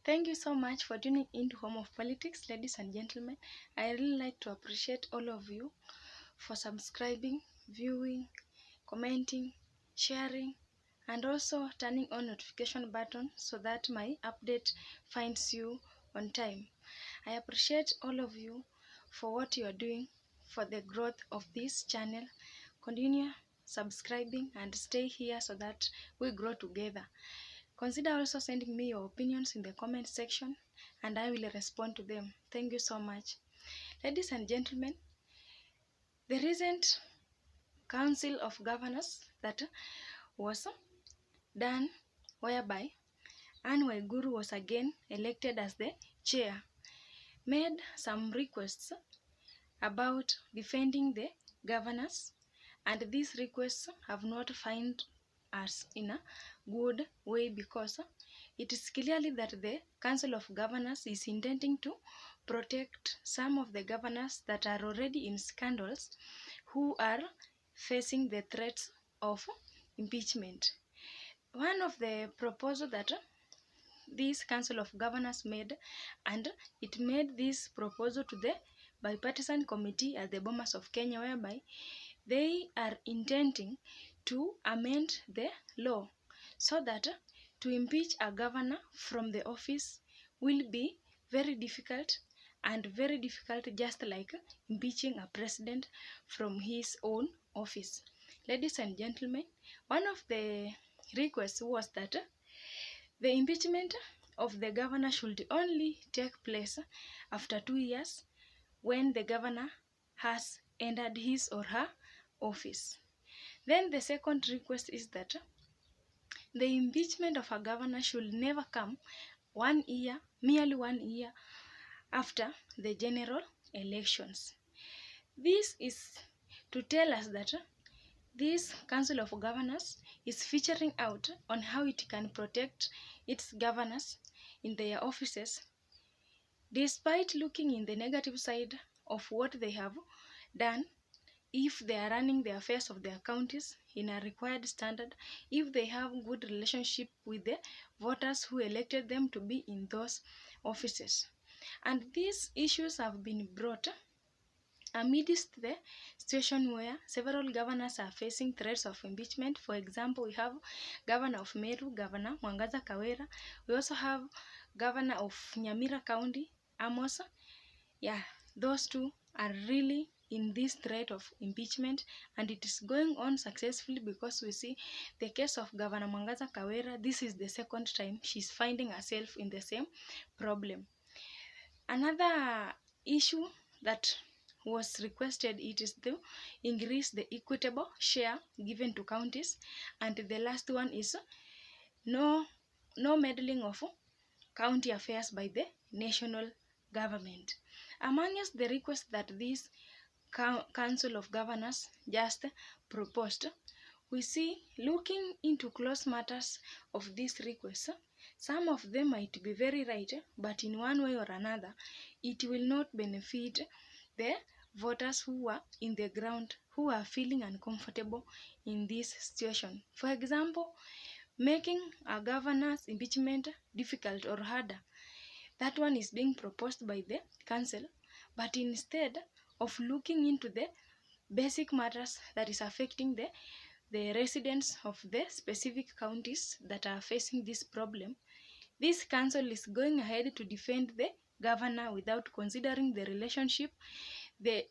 Thank you so much for tuning into Home of Politics, ladies and gentlemen. I really like to appreciate all of you for subscribing, viewing, commenting, sharing, and also turning on notification button so that my update finds you on time. I appreciate all of you for what you are doing for the growth of this channel. Continue subscribing and stay here so that we grow together. Consider also sending me your opinions in the comment section and I will respond to them. Thank you so much. Ladies and gentlemen, the recent Council of Governors that was done whereby Ann Waiguru was again elected as the chair made some requests about defending the governors, and these requests have not found us in a good way because it is clearly that the Council of Governors is intending to protect some of the governors that are already in scandals who are facing the threats of impeachment. One of the proposals that this Council of Governors made, and it made this proposal to the bipartisan committee at the Bomas of Kenya, whereby they are intending to amend the law so that to impeach a governor from the office will be very difficult, and very difficult, just like impeaching a president from his own office. Ladies and gentlemen, one of the requests was that the impeachment of the governor should only take place after 2 years when the governor has ended his or her office. Then the second request is that the impeachment of a governor should never come merely 1 year after the general elections. This is to tell us that this Council of Governors is featuring out on how it can protect its governors in their offices, despite looking in the negative side of what they have done. If they are running the affairs of their counties in a required standard, if they have good relationship with the voters who elected them to be in those offices. And these issues have been brought amidst the situation where several governors are facing threats of impeachment. For example, we have Governor of Meru, Governor Mwangaza Kawera. We also have Governor of Nyamira County, Amos. Yeah, those two are really in this threat of impeachment, and it is going on successfully because we see the case of Governor Mwangaza Kawera. This is the second time she's finding herself in the same problem. Another issue that was requested, it is to increase the equitable share given to counties, and the last one is no meddling of county affairs by the national government. Amongst the requests that this Council of Governors just proposed, we see, looking into close matters of these requests, some of them might be very right, but in one way or another, it will not benefit the voters who are in the ground, who are feeling uncomfortable in this situation. For example, making a governor's impeachment difficult or harder. That one is being proposed by the council, but instead of looking into the basic matters that is affecting the residents of the specific counties that are facing this problem, this council is going ahead to defend the governor without considering the relationship, the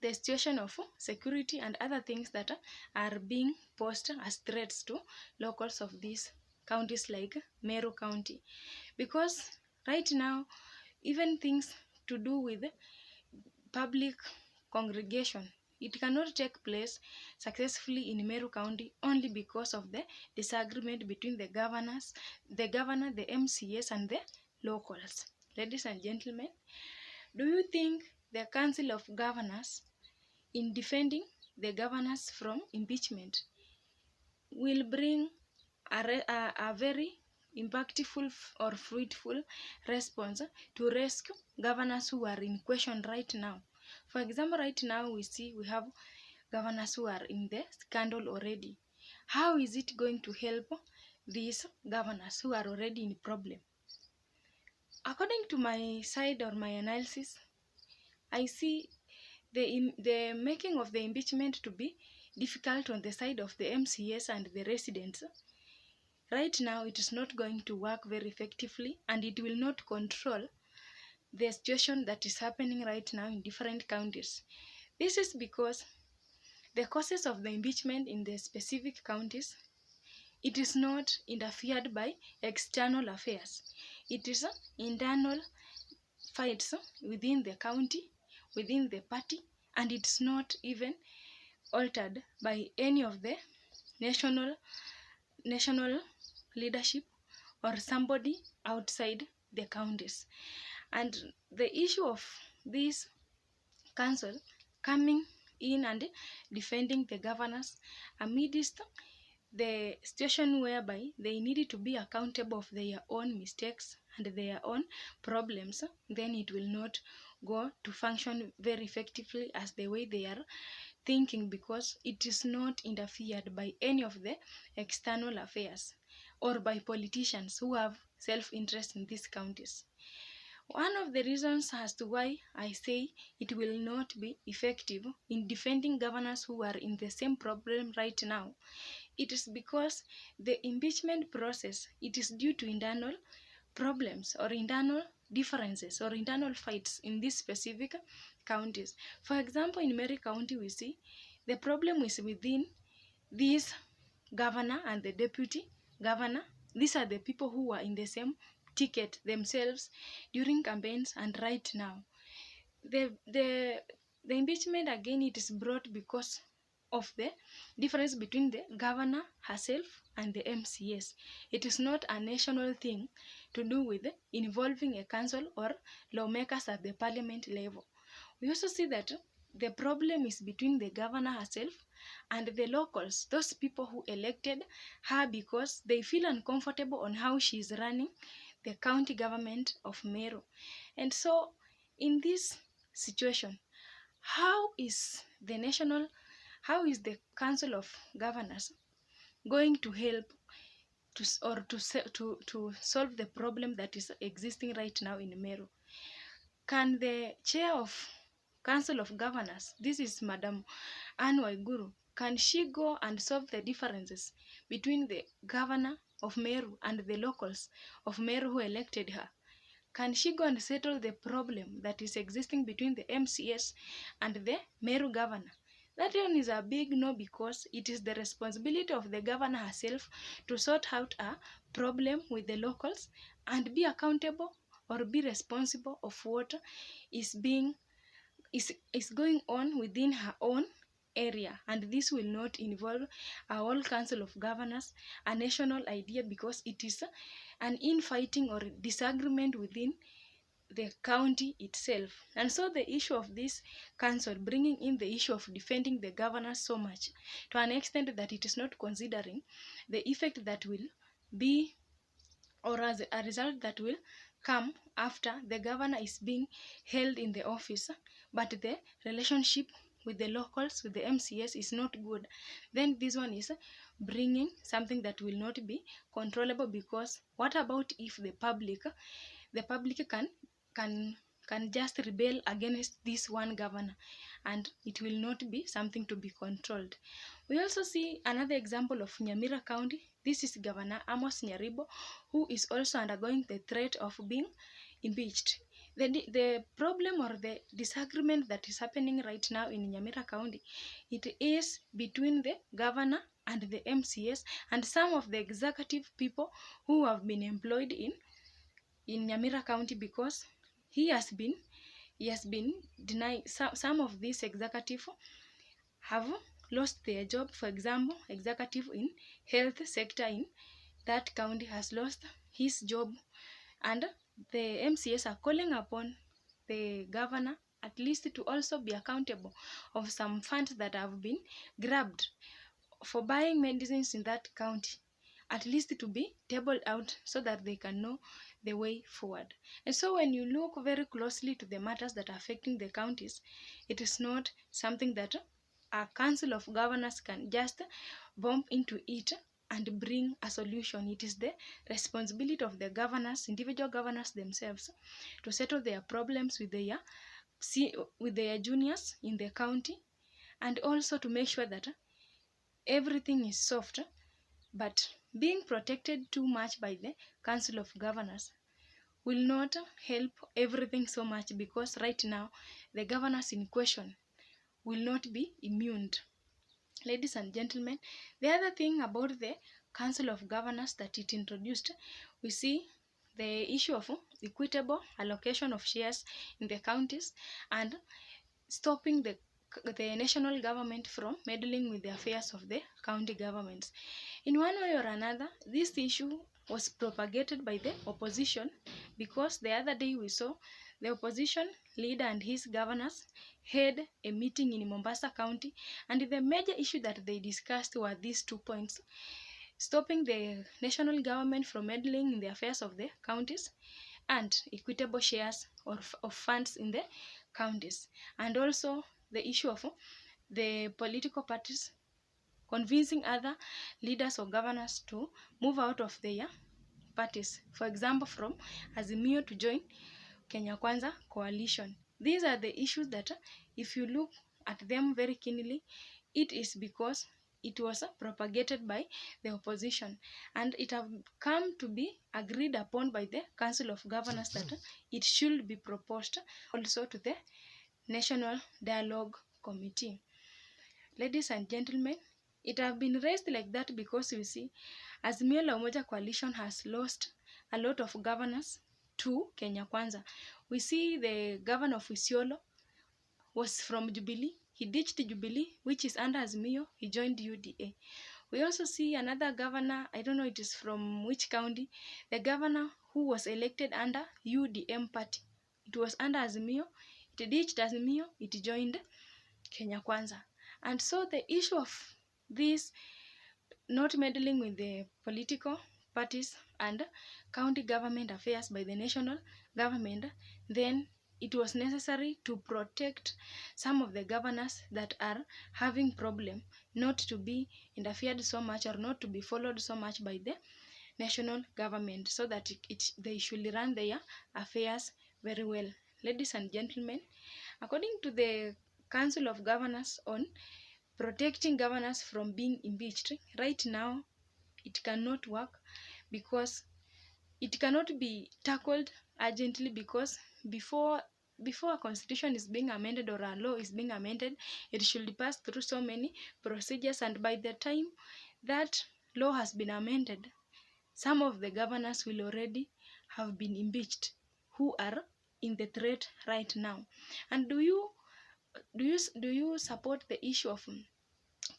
situation of security and other things that are being posed as threats to locals of these counties like Meru County. Because right now, even things to do with public congregation, it cannot take place successfully in Meru County only because of the disagreement between the governor, the MCAs, and the locals. Ladies and gentlemen, do you think the Council of Governors, in defending the governors from impeachment, will bring a very impactful or fruitful response to rescue governors who are in question right now? For example, right now we have governors who are in the scandal already. How is it going to help these governors who are already in problem? According to my side or my analysis, I see the making of the impeachment to be difficult on the side of the MCS and the residents. Right now, it is not going to work very effectively, and it will not control the situation that is happening right now in different counties. This is because the causes of the impeachment in the specific counties, it is not interfered by external affairs. It is internal fights within the county, within the party, and it's not even altered by any of the national national leadership or somebody outside the counties. And the issue of this council coming in and defending the governors amidst the situation whereby they needed to be accountable of their own mistakes and their own problems, then it will not go to function very effectively as the way they are thinking, because it is not interfered by any of the external affairs or by politicians who have self-interest in these counties. One of the reasons as to why I say it will not be effective in defending governors who are in the same problem right now, it is because the impeachment process, it is due to internal problems or internal differences or internal fights in these specific counties. For example, in Mary County, we see the problem is within this governor and the deputy governor. These are the people who are in the same ticket themselves during campaigns and right now. The impeachment again, it is brought because of the difference between the governor herself and the MCS. It is not a national thing to do with involving a council or lawmakers at the parliament level. We also see that the problem is between the governor herself and the locals, those people who elected her because they feel uncomfortable on how she is running the county government of Meru. And so in this situation, how is the council of governors going to help to solve the problem that is existing right now in Meru? Can the chair of council of governors, this is Madam Ann Waiguru, can she go and solve the differences between the governor of Meru and the locals of Meru who elected her? Can she go and settle the problem that is existing between the MCS and the Meru governor? That one is a big no, because it is the responsibility of the governor herself to sort out a problem with the locals and be accountable or be responsible of what is being is going on within her own area. And this will not involve a whole council of governors, a national idea, because it is an infighting or disagreement within the county itself. And so the issue of this council bringing in the issue of defending the governors so much, to an extent that it is not considering the effect that will be, or as a result that will come after the governor is being held in the office, but the relationship with the locals, with the MCS is not good, then this one is bringing something that will not be controllable. Because what about if the public can can just rebel against this one governor, and it will not be something to be controlled. We also see another example of Nyamira County. This is Governor Amos Nyaribo, who is also undergoing the threat of being impeached. The problem or the disagreement that is happening right now in Nyamira County, it is between the governor and the MCS and some of the executive people who have been employed in Nyamira County, because he has been denied. Some of these executive have lost their job. For example, executive in health sector in that county has lost his job, and the MCS are calling upon the governor at least to also be accountable of some funds that have been grabbed for buying medicines in that county, at least to be tabled out so that they can know the way forward. And so when you look very closely to the matters that are affecting the counties, it is not something that a council of governors can just bump into it and bring a solution. It is the responsibility of the governors, individual governors themselves, to settle their problems with their juniors in the county, and also to make sure that everything is soft, but being protected too much by the Council of Governors will not help everything so much, because right now the governors in question will not be immune. Ladies and gentlemen, the other thing about the Council of Governors that it introduced, we see the issue of equitable allocation of shares in the counties, and stopping the national government from meddling with the affairs of the county governments. In one way or another, this issue was propagated by the opposition, because the other day we saw the opposition leader and his governors had a meeting in Mombasa County, and the major issue that they discussed were these 2 points: stopping the national government from meddling in the affairs of the counties, and equitable shares of funds in the counties, and also the issue of the political parties convincing other leaders or governors to move out of their parties, for example from Azimio to join Kenya Kwanza coalition. These are the issues that if you look at them very keenly, it is because it was propagated by the opposition, and it have come to be agreed upon by the Council of Governors that it should be proposed also to the National Dialogue Committee. Ladies and gentlemen, it have been raised like that because you see, Azimio la Umoja coalition has lost a lot of governors to Kenya Kwanza. We see the governor of Isiolo was from Jubilee. He ditched Jubilee, which is under Azimio. He joined UDA. We also see another governor, I don't know it is from which county, the governor who was elected under UDM party. It was under Azimio. It ditched Azimio. It joined Kenya Kwanza. And so the issue of this not meddling with the political parties and county government affairs by the national government, then it was necessary to protect some of the governors that are having problem, not to be interfered so much or not to be followed so much by the national government, so that they should run their affairs very well. Ladies and gentlemen, according to the Council of Governors on protecting governors from being impeached, right now it cannot work, because it cannot be tackled urgently, because before a constitution is being amended or a law is being amended, it should pass through so many procedures, and by the time that law has been amended, some of the governors will already have been impeached who are in the threat right now. And do you support the issue of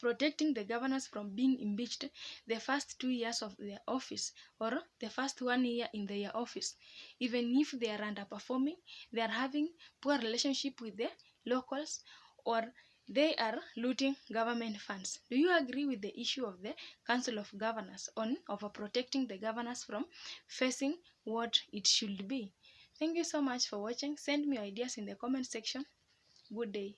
protecting the governors from being impeached the first 2 years of their office, or the first 1 year in their office, even if they are underperforming, they are having poor relationship with the locals, or they are looting government funds? Do you agree with the issue of the Council of Governors on overprotecting the governors from facing what it should be? Thank you so much for watching. Send me your ideas in the comment section. Good day.